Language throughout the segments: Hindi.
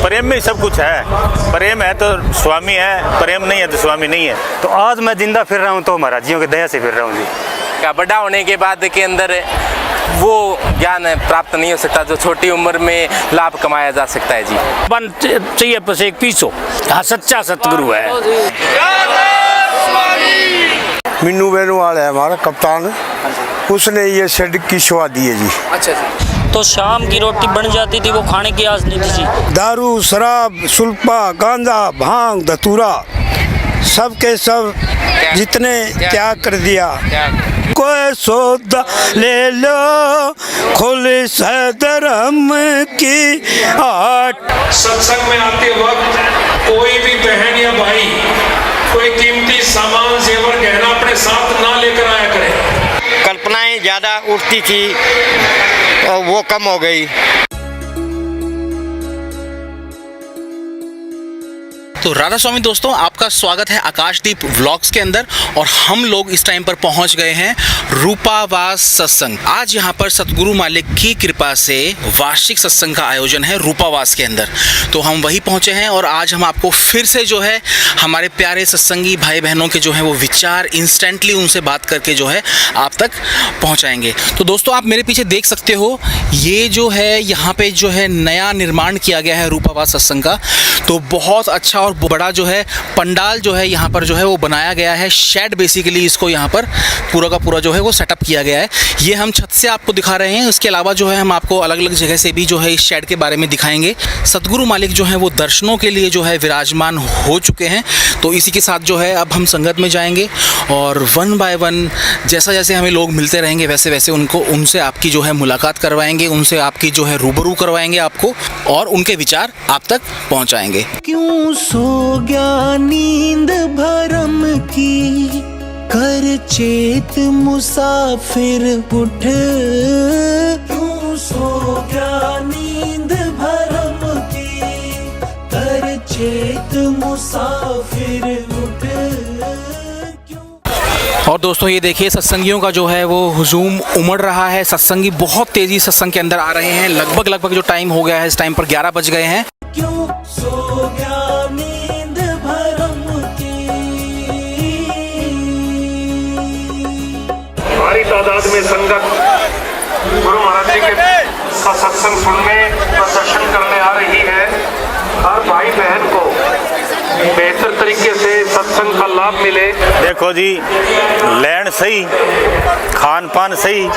प्रेम में सब कुछ है। प्रेम है तो स्वामी है, प्रेम नहीं है तो स्वामी नहीं है। तो आज मैं जिंदा फिर रहा हूँ तो महाराजियों की दया से फिर रहा हूँ जी। क्या बड़ा होने के बाद के अंदर वो ज्ञान प्राप्त नहीं हो सकता जो छोटी उम्र में लाभ कमाया जा सकता है जी। बन चाहिए बस एक पीछो। हाँ, सच्चा सतगुरु है। मीनू बेनवाल है हमारा कप्तान, उसने ये शेड की शवा दी है जी। अच्छा जी। तो शाम की रोटी बन जाती थी, वो खाने की आस नहीं थी। दारू, शराब, सुल्पा, गांजा, भांग, धतूरा सब के सब जितने त्याग कर दिया। कोई सौदा ले लो खुल धर्म की आट। सत्संग में आते वक्त कोई भी बहन या भाई कोई कीमती सामान जेवर गहना अपने साथ ना लेकर आया करे। कल्पनाएं ज़्यादा उठती थी और वो कम हो गई। तो राधा स्वामी दोस्तों, आपका स्वागत है आकाशदीप व्लॉग्स के अंदर। और हम लोग इस टाइम पर पहुंच गए हैं रूपावास सत्संग। आज यहां पर सतगुरु मालिक की कृपा से वार्षिक सत्संग का आयोजन है रूपावास के अंदर। तो हम वहीं पहुंचे हैं और आज हम आपको फिर से जो है हमारे प्यारे सत्संगी भाई बहनों के जो है वो विचार इंस्टेंटली उनसे बात करके जो है आप तक पहुँचाएंगे। तो दोस्तों, आप मेरे पीछे देख सकते हो, ये जो है यहाँ पे जो है नया निर्माण किया गया है रूपावास सत्संग का। तो बहुत अच्छा और बड़ा जो है पंडाल जो है यहाँ पर जो है वो बनाया गया है। शेड बेसिकली इसको यहाँ पर पूरा का पूरा जो है वो सेटअप किया गया है। ये हम छत से आपको दिखा रहे हैं। इसके अलावा जो है हम आपको अलग अलग जगह से भी जो है इस शेड के बारे में दिखाएंगे। सतगुरु मालिक जो है वो दर्शनों के लिए जो है विराजमान हो चुके हैं। तो इसी के साथ जो है अब हम संगत में जाएंगे और वन बाय वन जैसा जैसे हमें लोग मिलते रहेंगे वैसे वैसे उनसे आपकी जो है मुलाकात करवाएंगे, उनसे आपकी जो है रूबरू करवाएंगे आपको और उनके विचार आप तक पहुँचाएंगे। क्यों सो गया नींद भरम की, कर चेत मुसाफिर उठ। क्यों सो गया नींद भरम की, कर चेत मुसाफिर उठ। और दोस्तों, ये देखिए सत्संगियों का जो है वो हुजूम उमड़ रहा है। सत्संगी बहुत तेजी सत्संग के अंदर आ रहे हैं। लगभग जो टाइम हो गया है, इस टाइम पर 11 बज गए हैं। क्यों सो गया नींद भरम की। भारी तादाद में संगत गुरु महाराज जी के का सत्संग सुनने और दर्शन करने आ रही है। हर भाई बहन को बेहतर तरीके से सत्संग का लाभ मिले। देखो जी, लैंड सही, खान पान सही,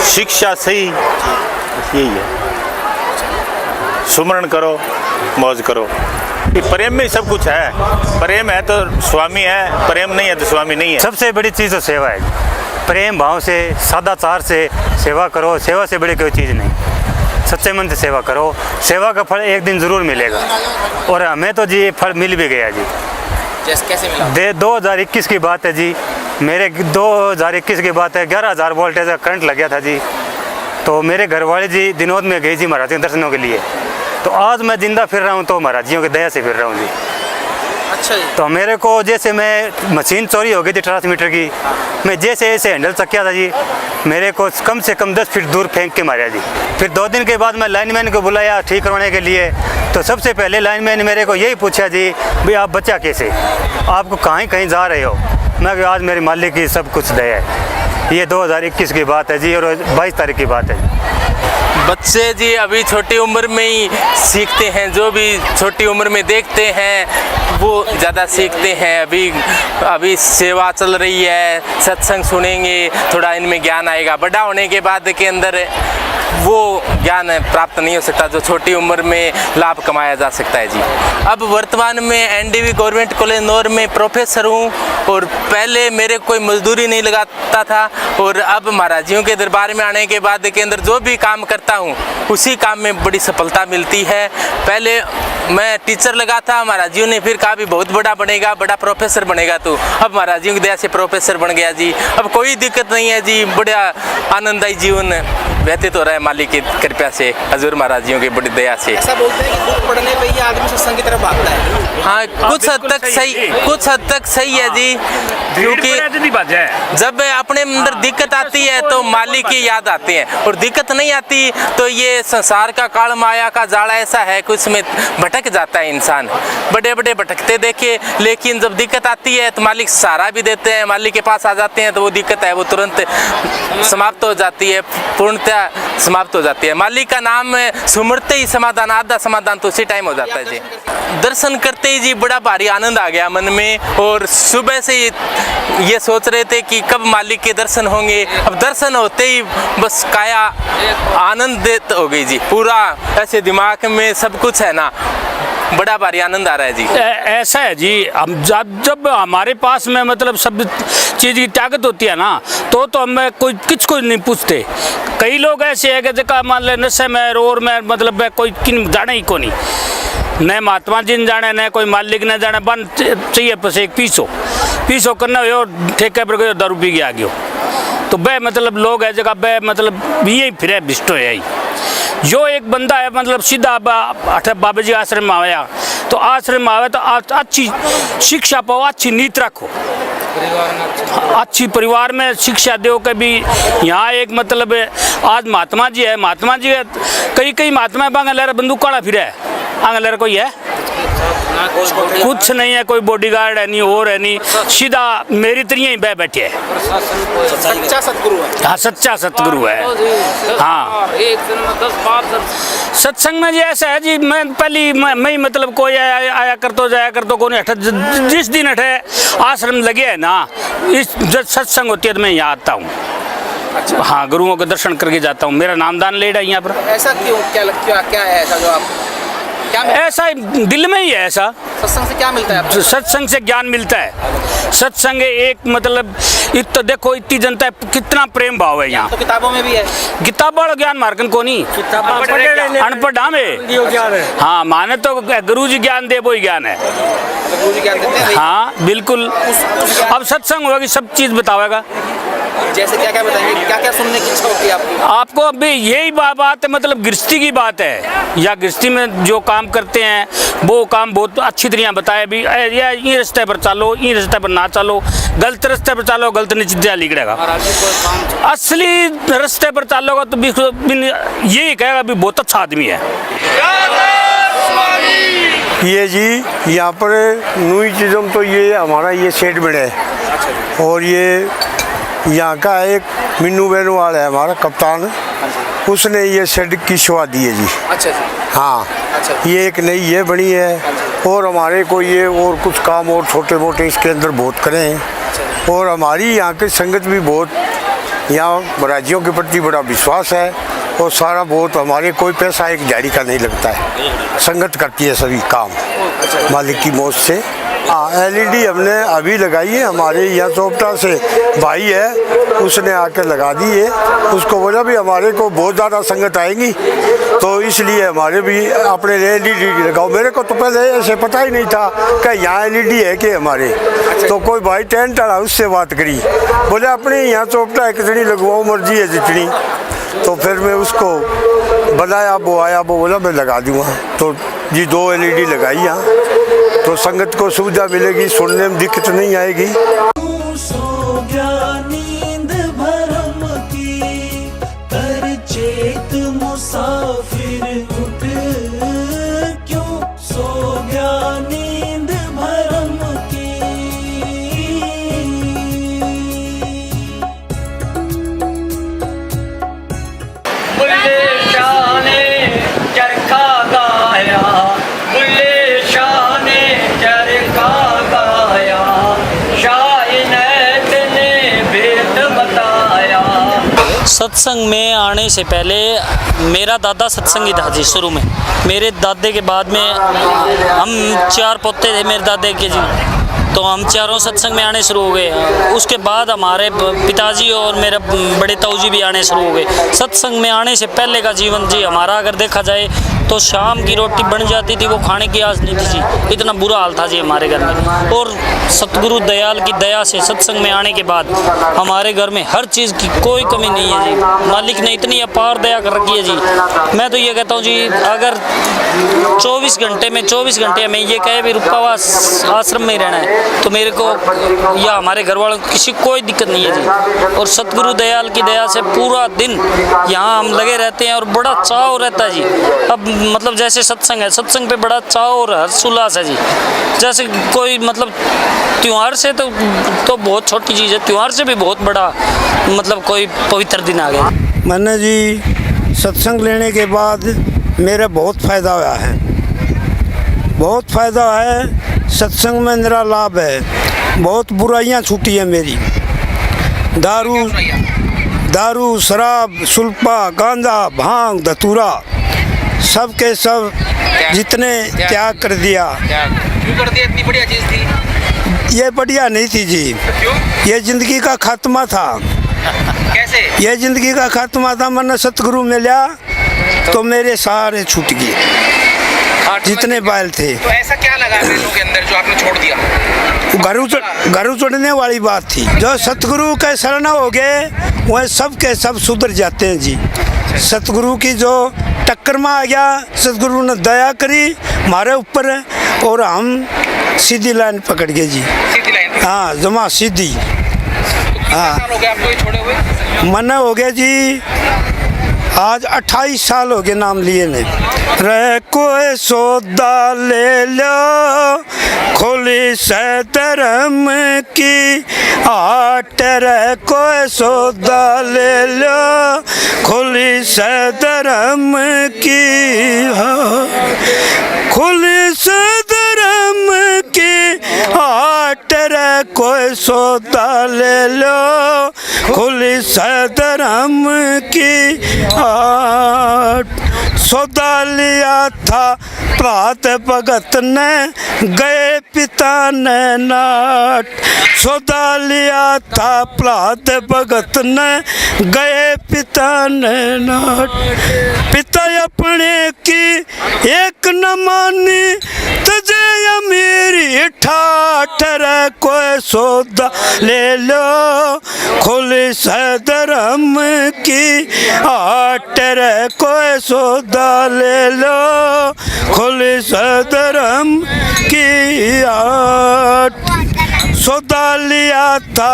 शिक्षा सही, यही है। सुमरण करो, मौज करो। प्रेम में सब कुछ है। प्रेम है तो स्वामी है, प्रेम नहीं है तो स्वामी नहीं है। सबसे बड़ी चीज़ तो सेवा है। प्रेम भाव से, सदाचार से सेवा करो। सेवा से बड़ी कोई चीज़ नहीं। सच्चे मन से सेवा करो। सेवा का फल एक दिन ज़रूर मिलेगा। और हमें तो जी ये फल मिल भी गया जी। जैसे कैसे मिला? 2021 की बात है जी। मेरे 2021 की बात है, 11,000 वोल्टेज का करंट लग गया था जी। तो मेरे घरवाले जी दिनोद में गई जी महाराज के दर्शनों के लिए। तो आज मैं जिंदा फिर रहा हूँ तो महाराजियों की दया से फिर रहा हूँ जी। अच्छा जी। तो मेरे को जैसे मैं मशीन चोरी हो गई थी ट्रांसमीटर की, मैं जैसे ऐसे हैंडल चक्या था जी, मेरे को कम से कम 10 फीट दूर फेंक के मारा जी। फिर 2 दिन के बाद मैं लाइनमैन को बुलाया ठीक करवाने के लिए। तो सबसे पहले लाइनमैन मेरे को यही पूछा जी, भाई आप बच्चा कैसे, आपको कहीं जा रहे हो। मैं कहा आज मेरे मालिक की सब कुछ दया है। ये 2021 की बात है जी और 22 तारीख की बात है। बच्चे जी अभी छोटी उम्र में ही सीखते हैं। जो भी छोटी उम्र में देखते हैं वो ज़्यादा सीखते हैं। अभी सेवा चल रही है, सत्संग सुनेंगे, थोड़ा इनमें ज्ञान आएगा। बड़ा होने के बाद के अंदर वो ज्ञान प्राप्त नहीं हो सकता जो छोटी उम्र में लाभ कमाया जा सकता है जी। अब वर्तमान में एनडीवी गवर्नमेंट कॉलेज नौर में प्रोफेसर हूँ और पहले मेरे कोई मजदूरी नहीं लगाता था और अब महाराजियों के दरबार में आने के बाद के अंदर जो भी काम करता हूँ उसी काम में बड़ी सफलता मिलती है। पहले मैं टीचर लगा था, महाराजियों ने फिर कहा भी बहुत बड़ा बनेगा, बड़ा प्रोफेसर बनेगा तू। अब महाराजियों की दया से प्रोफेसर बन गया जी। अब कोई दिक्कत नहीं है जी, बड़ा आनंददायी जीवन व्यतीत हो रहा है मालिक की कृपा से, हजूर महाराज जियों की बड़ी दया से। ऐसा बोलते हैं कि दुख पड़ने पे ही आदमी सत्संग की तरफ भागता है। हाँ, कुछ हद तक सही है जी, क्योंकि जब अपने अंदर दिक्कत आती है तो मालिक की याद आती है, और दिक्कत नहीं आती तो ये संसार का काल माया का जाड़ा ऐसा है कि उसमें भटक जाता है इंसान। बड़े बड़े भटकते देखे, लेकिन जब दिक्कत आती है तो मालिक सहारा भी देते हैं, मालिक के पास आ जाते हैं तो वो दिक्कत है वो तुरंत समाप्त हो जाती है, पूर्णतः समाप्त हो जाती है। मालिक का नाम सुमरते ही समाधान, आधा समाधान तो उसी टाइम हो जाता है जी। दर्शन करते ही जी बड़ा भारी आनंद आ गया मन में, और सुबह से ये सोच रहे थे कि कब मालिक के दर्शन होंगे। अब दर्शन होते ही बस काया आनंदित हो गई जी, पूरा ऐसे दिमाग में सब कुछ है ना, बड़ा भारी आनंद आ रहा है जी। ऐसा है जी, हम जब हमारे पास में मतलब सब चीज़ की ताकत होती है ना, तो हमें कोई किसको नहीं पूछते। कई लोग ऐसे है कि जगह मान ले नशे में और में मतलब कोई किन जाने ही को नहीं, न महात्मा जी ने जाने, न कोई मालिक ने जाने, बन चाहिए बस एक पीसो करना हो, ठेके पर गए दारू पी के आ गयो, तो वह मतलब लोग है जगह वह मतलब यही फिर भिष्ट हो यही। जो एक बंदा है मतलब सीधा बाबा जी आश्रम में आया, तो आश्रम में आवे तो अच्छी शिक्षा पाओ, अच्छी नीति रखो, अच्छी परिवार में शिक्षा दो। कभी यहाँ एक मतलब आज महात्मा जी है, महात्मा जी है, कई महात्मा बांगा लहरा बंदूक काड़ा फिर है, आंगा लहरा कोई है कुछ नहीं है, कोई बॉडीगार्ड है नहीं और है नहीं, सीधा मेरी तरिया ही बह बैठे है। सच्चा सतगुरु है। हाँ, सच्चा सतगुरु है। हाँ, सत्संग में जी ऐसा है जी, मैं पहली मैं मतलब कोई आया कर तो जाया कर तो कोई हट, जिस दिन हटे आश्रम लगे है ना, इस जब सत्संग होती है तो मैं यहाँ आता हूँ। अच्छा। हाँ, गुरुओं के दर्शन करके जाता हूँ, मेरा नामदान ले रहा है यहाँ पर। ऐसा क्यों, क्या है ऐसा जो आप ऐसा दिल में ही है ऐसा। सत्संग से क्या मिलता है आपको? सत्संग से ज्ञान मिलता है। सत्संग एक मतलब तो देखो इतनी जनता है, कितना प्रेम भाव है यहाँ। तो किताबों में भी है, किताबों वाला ज्ञान मार्कन को नहीं, अनपढ़ में। हाँ, माने तो गुरु जी ज्ञान दे वो ही ज्ञान है, गुरु जी ज्ञान देते हैं। हाँ बिल्कुल। अब सत्संग होगा सब चीज बतावेगा। जैसे क्या बताएंगे, क्या सुनने की इच्छा होती है आपको? अभी यही बात है, मतलब गृहस्थी की बात है, या गृहस्थी में जो काम करते हैं वो काम बहुत अच्छी तरह बताए भी, या ये रास्ते पर चलो, ये रास्ते पर ना चलो, गलत रास्ते पर चलो, गलत नतीजा लिखड़ेगा। असली रास्ते पर चलोगा तो यही कहेगा भी बहुत अच्छा आदमी है। ये जी यहाँ पर नई चीज़ों तो ये हमारा ये सेठ बड़ा है, और ये यहाँ का एक मिन्नू बेनवाल है हमारा कप्तान, उसने ये शेड की शवा दी है जी। अच्छा जी। हाँ। अच्छा। ये एक नई ये बनी है, और हमारे को ये और कुछ काम और छोटे मोटे इसके अंदर बहुत करे हैं। अच्छा। और हमारी यहाँ की संगत भी बहुत, यहाँ महाराजियों के प्रति बड़ा विश्वास है, और सारा बहुत हमारे कोई पैसा एक जारी का नहीं लगता है, संगत करती है सभी काम। अच्छा। मालिक की मौज से। हाँ, एलईडी हमने अभी लगाई है, हमारे यहाँ चौपटा से भाई है, उसने आकर लगा दी है। उसको बोला भी हमारे को बहुत ज़्यादा संगत आएगी, तो इसलिए हमारे भी अपने एलईडी लगाओ। मेरे को तो पहले ऐसे पता ही नहीं था कि यहाँ एलईडी है कि हमारे। तो कोई भाई टेंट वाला उससे बात करी, बोले अपने यहाँ चौपटा है, कितनी लगवाओ मर्जी है जितनी। तो फिर मैं उसको बताया, वो आया, वो बोला मैं लगा दूँगा। तो जी 2 एलईडी लगाई यहाँ, तो संगत को सुविधा मिलेगी, सुनने में दिक्कत नहीं आएगी। सो गया नींद भरम की, कर चेत मुसाफिर उठ, क्यों सो गया नींद भरम की। बुल्ले शाह ने चरखा गाया, बुल्ले शाह ने चरखा गाया, शायद ने भेद बताया। सत्संग में आने से पहले मेरा दादा सत्संगी था जी। शुरू में मेरे दादे के बाद में हम 4 पोते थे मेरे दादे के जी। तो हम चारों सत्संग में आने शुरू हो गए। उसके बाद हमारे पिताजी और मेरे बड़े ताऊजी भी आने शुरू हो गए। सत्संग में आने से पहले का जीवन जी हमारा अगर देखा जाए तो शाम की रोटी बन जाती थी, वो खाने की आस नहीं थी जी। इतना बुरा हाल था जी हमारे घर में। और सतगुरु दयाल की दया से सत्संग में आने के बाद हमारे घर में हर चीज़ की कोई कमी नहीं है जी। मालिक ने इतनी अपार दया कर रखी है जी। मैं तो ये कहता हूँ जी, अगर 24 घंटे में ये कहे भी रूपावास आश्रम में रहना है तो मेरे को या हमारे घर वालों को किसी कोई दिक्कत नहीं है जी। और सतगुरु दयाल की दया से पूरा दिन यहाँ हम लगे रहते हैं और बड़ा चाव रहता है जी। अब मतलब जैसे सत्संग है, सत्संग पे बड़ा चाव और हर्षोल्लास है जी। जैसे कोई मतलब त्यौहार से तो बहुत छोटी चीज़ है, त्यौहार से भी बहुत बड़ा मतलब कोई पवित्र दिन आ गया। मैंने जी सत्संग लेने के बाद मेरा बहुत फ़ायदा हुआ है, बहुत फ़ायदा है। सत्संग में मेरा लाभ है, बहुत बुराइयां छूटी है मेरी। दारू, शराब, सुल्पा, गांजा, भांग, धतूरा सब के सब जितने त्याग कर दिया। क्यों कर दिया? इतनी बढ़िया चीज़ थी। ये बढ़िया नहीं थी जी। क्यों? ये जिंदगी का खात्मा था। कैसे? ये जिंदगी का खात्मा था। मैंने सतगुरु मिला तो मेरे सारे छूट गए, जितने बैल थे। तो ऐसा क्या लगा बैलों के अंदर जो आपने छोड़ दिया? घरों चढ़ने वाली बात थी। जो सतगुरु के शरण हो गए वह सब के सब सुधर जाते हैं जी। सतगुरु की जो टक्कर में आ गया, सतगुरु ने दया करी हमारे ऊपर और हम सीधी लाइन पकड़ गए जी। सीधी लाइन? हाँ, जमा सीधी। हाँ, हो गया आपको ये छोड़े हुए? मन हो गया जी, आज 28 साल हो गए नाम लिए ने। रे कोई सौदा ले लो खोली से धर्म की आट, रे कोई सौदा ले लो खोली से धर्म की, खोली से धर्म की आट, रे कोई सौदा ले लो खोली से धर्म की आट। सौदा लिया था प्रात भगत ने गए पिता ने नाट। सौदा लिया था प्रात भगत ने गए पिता ने नाट। पिता अपने की एक न मानी तुझे मेरी ठाठ, रे कोई सौदा ले लो खोली से धर्म की आट, रे कोई सौदा ले लो खोली से धर्म की आट। सौदा लिया था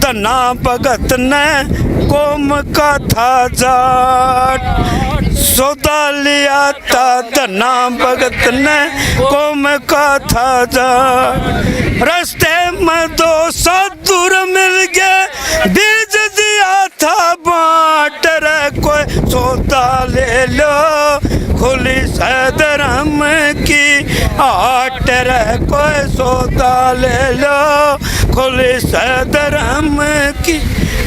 धना भगत ने कौम का था जाट। सौदा लिया था धना भगत ने कौम का था जाट। रास्ते में 200 दूर मिल गए बीज दिया था बाट, रे कोई सौदा ले लो खोली से धर्म की आट, रे कोई सौदा ले लो खोली से धर्म की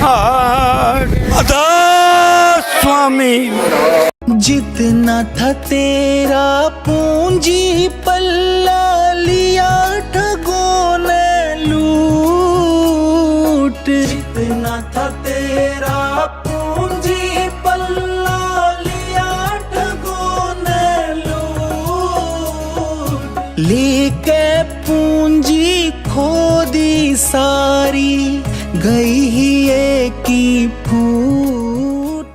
आट। अदा स्वामी। जितना था तेरा पूंजी पल्ला लिया ठगों ने लूट। जितना था तेरा पूंजी पल्ला लिया ठगों ने लूट। लेके पूंजी खो दी सारी गई ही एक ही फूट।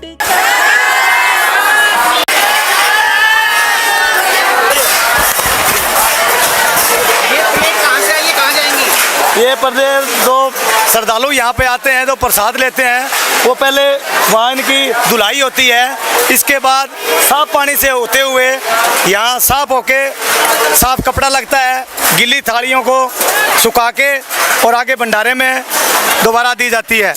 ये प्रदेश जो श्रद्धालु यहाँ पे आते हैं तो प्रसाद लेते हैं, वो पहले वहाँ इनकी धुलाई होती है। इसके बाद साफ पानी से होते हुए यहाँ साफ होके साफ कपड़ा लगता है, गीली थालियों को सुखा के और आगे भंडारे में दोबारा दी जाती है।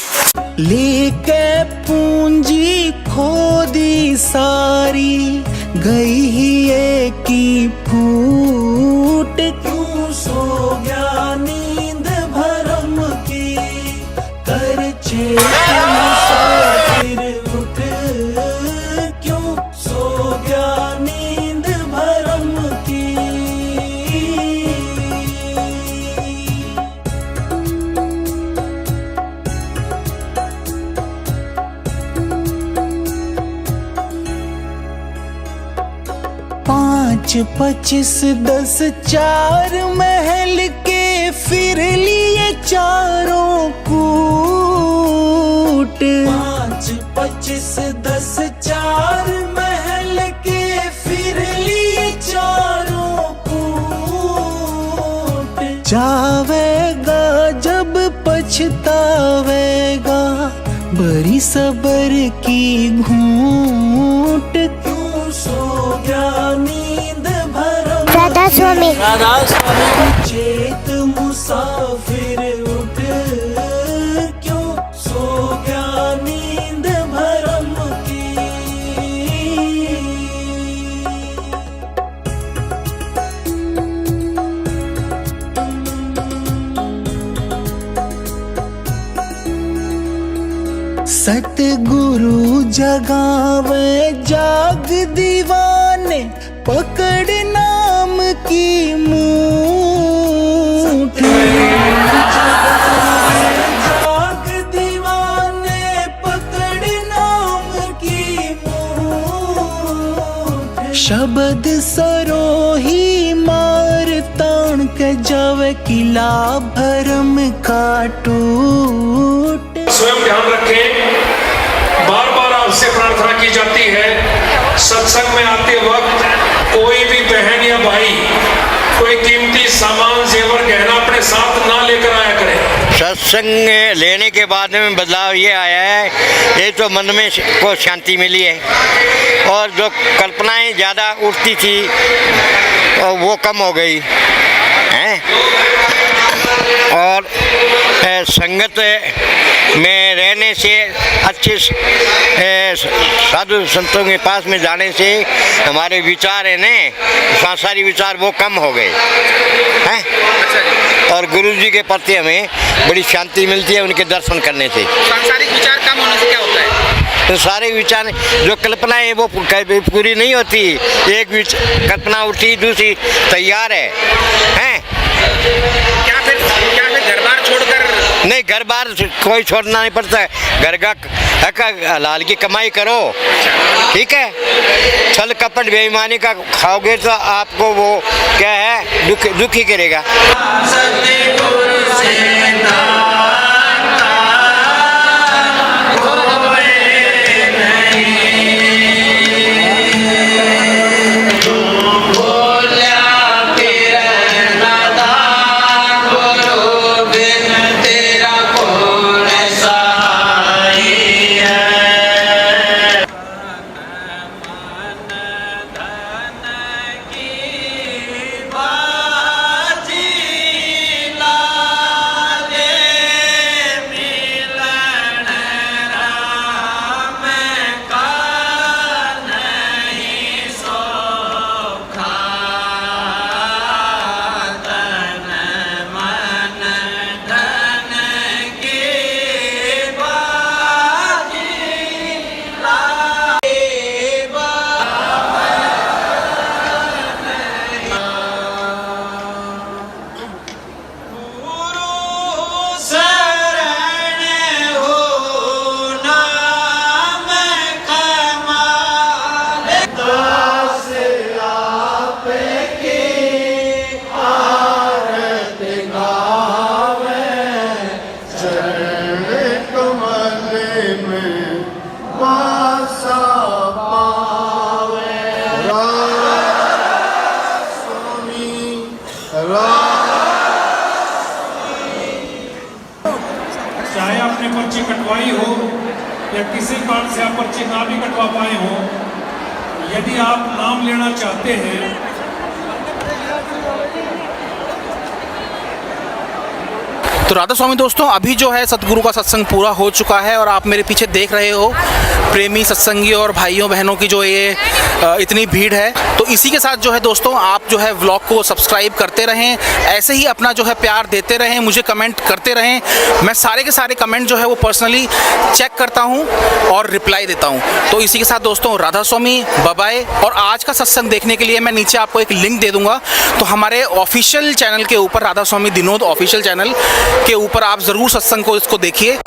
लेके पूंजी खो दी सारी गई ही एक ही फूट। क्यों सो गया नींद भरम की कर चेत मुसाफिर उठ। क्यों सो गया नींद भरम की। 25 10 4 महल के फिर लिए चारों कूट। 5 25 10 4 महल के फिर लिए चारों कूट। जावेगा जब पछतावेगा बड़ी सबर की घूंट। क्यों सो गया नींद भरम राधा स्वामी चेत मुसाफिर उठ। क्यों सो गया नींद भरम की। सतगुरु जगावे जाग दीवाने पकड़ नाम की मूठ। जाग दीवाने पकड़ नाम की मूठ। शब्द सरोही मार तान के जावे किला भरम का टूट। स्वयं ध्यान रखें, बार बार आपसे प्रार्थना की जाती है सत्संग में आते वक्त कोई भी बहन या भाई कोई कीमती सामान जेवर गहना अपने साथ ना लेकर आया करें। सत्संग लेने के बाद में बदलाव ये आया है, ये तो मन में को शांति मिली है और जो कल्पनाएं ज़्यादा उठती थी वो कम हो गई हैं। और संगत में रहने से, अच्छे साधु संतों के पास में जाने से हमारे विचार है न, सांसारिक विचार वो कम हो गए हैं। और गुरु जी के प्रति हमें बड़ी शांति मिलती है उनके दर्शन करने से। सांसारिक विचार कम होने से क्या होता है? तो सारे विचार जो कल्पनाएं वो पूरी नहीं होती, एक कल्पना उठी दूसरी तैयार है हैं। क्या फिर घर बार छोड़कर? नहीं, घर बार कोई छोड़ना नहीं पड़ता है। घर का हलाल की कमाई करो, ठीक है। छल कपट बेईमानी का खाओगे तो आपको वो क्या है दुखी करेगा। चाहे आपने पर्ची कटवाई हो या किसी कारण से आप पर्ची ना भी कटवा पाए हो, यदि आप नाम लेना चाहते हैं तो राधा स्वामी दोस्तों, अभी जो है सतगुरु का सत्संग पूरा हो चुका है और आप मेरे पीछे देख रहे हो प्रेमी सत्संगी और भाइयों बहनों की जो ये इतनी भीड़ है। तो इसी के साथ जो है दोस्तों, आप जो है व्लॉग को सब्सक्राइब करते रहें, ऐसे ही अपना जो है प्यार देते रहें, मुझे कमेंट करते रहें। मैं सारे के सारे कमेंट जो है वो पर्सनली चेक करता हूँ और रिप्लाई देता हूँ। तो इसी के साथ दोस्तों, राधा स्वामी, बाय बाय। और आज का सत्संग देखने के लिए मैं नीचे आपको एक लिंक दे दूँगा, तो हमारे ऑफिशियल चैनल के ऊपर, राधा स्वामी दिनोद ऑफिशियल चैनल के ऊपर आप ज़रूर सत्संग को इसको देखिए।